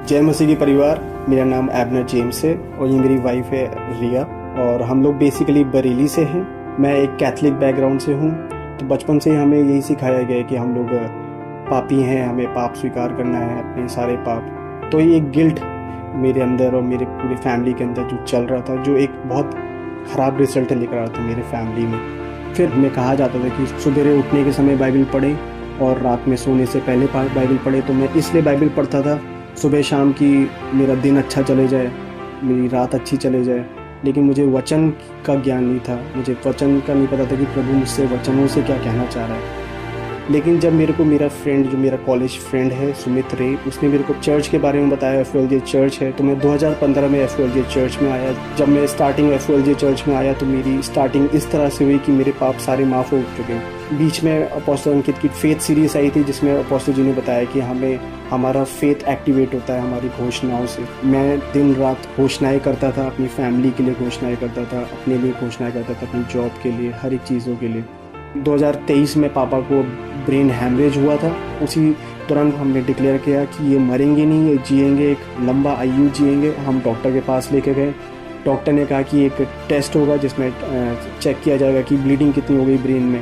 जय मसीह की परिवार। मेरा नाम एबनर जेम्स है और ये मेरी वाइफ है रिया और हम लोग बेसिकली बरेली से हैं। मैं एक कैथलिक बैकग्राउंड से हूँ, तो बचपन से ही हमें यही सिखाया गया है कि हम लोग पापी हैं, हमें पाप स्वीकार करना है, अपने सारे पाप। तो ये एक गिल्ट मेरे अंदर और मेरे पूरी फैमिली के अंदर जो चल रहा था, जो एक बहुत ख़राब रिजल्ट लेकर आ रहा था मेरे फैमिली में। फिर हमें कहा जाता था कि सुबह उठने के समय बाइबल पढ़ें और रात में सोने से पहले बाइबल पढ़ें। तो मैं इसलिए बाइबल पढ़ता था सुबह शाम की मेरा दिन अच्छा चले जाए, मेरी रात अच्छी चले जाए। लेकिन मुझे वचन का ज्ञान नहीं था, मुझे वचन का नहीं पता था कि प्रभु मुझसे वचनों से क्या कहना चाह रहा है। लेकिन जब मेरे को मेरा फ्रेंड, जो मेरा कॉलेज फ्रेंड है सुमित रे, उसने मेरे को चर्च के बारे में बताया, FOLJ चर्च है, तो मैं 2015 में FOLJ चर्च में आया। जब मैं स्टार्टिंग FOLJ चर्च में आया तो मेरी स्टार्टिंग इस तरह से हुई कि मेरे पाप सारे माफ़ हो चुके। बीच में अपोस्टल अंकित की फेथ सीरीज आई थी, जिसमें अपोस्टल जी ने बताया कि हमारा फेथ एक्टिवेट होता है हमारी घोषणाओं से। मैं दिन रात घोषणाएं करता था, अपनी फैमिली के लिए घोषणाएं करता था, अपने लिए घोषणाएं करता था, अपनी जॉब के लिए, हर एक चीज़ों के लिए। 2023 में पापा को ब्रेन हैमरेज हुआ था। उसी तुरंत हमने डिक्लेयर किया कि ये मरेंगे नहीं, ये जिएंगे, एक लंबा आयु जिएंगे। हम डॉक्टर के पास लेके गए। डॉक्टर ने कहा कि एक टेस्ट होगा जिसमें चेक किया जाएगा कि ब्लीडिंग कितनी हो गई ब्रेन में।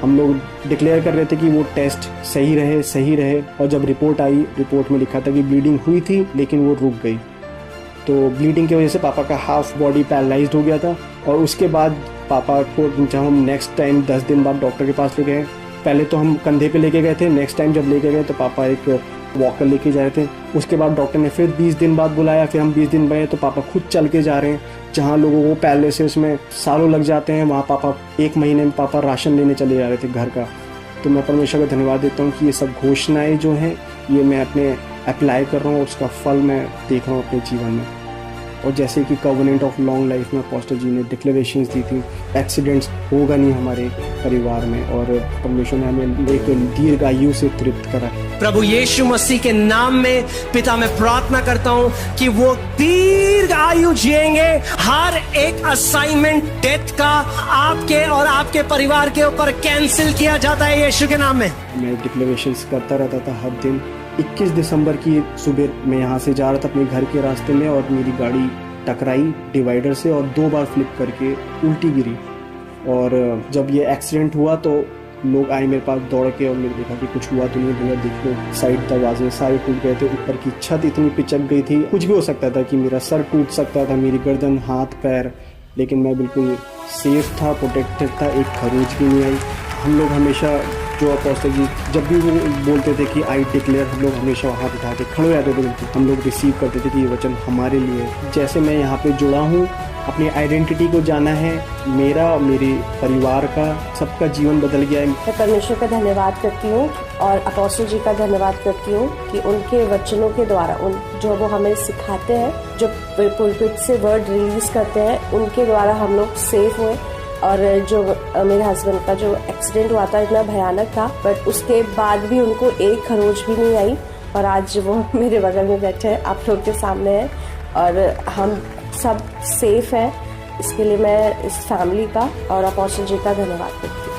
हम लोग डिक्लेयर कर रहे थे कि वो टेस्ट सही रहे। और जब रिपोर्ट आई, रिपोर्ट में लिखा था कि ब्लीडिंग हुई थी लेकिन वो रुक गई। तो ब्लीडिंग की वजह से पापा का हाफ बॉडी पैरालाइज्ड हो गया था। और उसके बाद पापा को जब हम नेक्स्ट टाइम 10 दिन बाद डॉक्टर के पास ले गए, पहले तो हम कंधे पे लेके गए थे, नेक्स्ट टाइम जब लेके गए तो पापा एक वॉकर लेके जा रहे थे। उसके बाद डॉक्टर ने फिर 20 दिन बाद बुलाया, फिर हम 20 दिन गए तो पापा खुद चल के जा रहे हैं। जहाँ लोगों को पैरालिसिस में सालों लग जाते हैं, वहाँ पापा 1 महीने में पापा राशन लेने चले जा रहे थे घर का। तो मैं परमेश्वर का धन्यवाद देता हूँ कि ये सब घोषणाएँ जो हैं ये मैं अपने अप्लाई कर रहा हूँ, उसका फल मैं देख रहा हूँ अपने जीवन में। और जैसे कि कवनेंट ऑफ लॉन्ग लाइफ में अपोस्टल जी ने डिक्लेरेशंस दी थी, एक्सीडेंट्स होगा नहीं हमारे परिवार में, और परमेश्वर ने हमें एक दीर्घ आयु से तृप्त करा। प्रभु यीशु मसीह के नाम में पिता मैं प्रार्थना करता हूँ कि वो दीर्घ आयु जिएंगे। हर एक असाइनमेंट डेथ का आपके और आपके परिवार के ऊपर कैंसिल किया जाता है यीशु के नाम में। मैं डिक्लेरेशंस करता रहता था हर दिन। 21 दिसंबर की सुबह मैं यहाँ से जा रहा था अपने घर के रास्ते में और मेरी गाड़ी टकराई डिवाइडर से और 2 बार फ्लिप करके उल्टी गिरी। और जब ये एक्सीडेंट हुआ तो लोग आए मेरे पास दौड़ के और मैंने देखा कि कुछ हुआ तो नहीं, भैया देख लो, साइड दरवाजे सारे टूट गए थे, ऊपर की छत इतनी पिचक गई थी, कुछ भी हो सकता था कि मेरा सर टूट सकता था, मेरी गर्दन, हाथ, पैर। लेकिन मैं बिल्कुल सेफ था, प्रोटेक्टेड था, एक खरोच भी नहीं आई। हम लोग हमेशा, जो अपोस्टल जी जब भी वो बोलते थे कि आई डिक्लेयर, हम लोग हमेशा हाथ उठा के खड़े रहते थे। हम लोग रिसीव करते थे कि ये वचन हमारे लिए। जैसे मैं यहाँ पे जुड़ा हूँ, अपनी आइडेंटिटी को जाना है, मेरा और मेरे परिवार का, सबका जीवन बदल गया है। मैं परमेश्वर का धन्यवाद करती हूँ और अपोस्टल जी का धन्यवाद करती हूँ कि उनके वचनों के द्वारा, जो वो हमें सिखाते हैं, जो पुलपिट से वर्ड रिलीज करते हैं, उनके द्वारा हम लोग सेफ हुए। और जो मेरे हस्बैंड का जो एक्सीडेंट हुआ था इतना भयानक था, बट उसके बाद भी उनको एक खरोच भी नहीं आई और आज वो मेरे बगल में बैठे हैं, आप लोग के सामने हैं और हम सब सेफ हैं। इसके लिए मैं इस फैमिली का और अपोस्टल जी का धन्यवाद करती हूँ।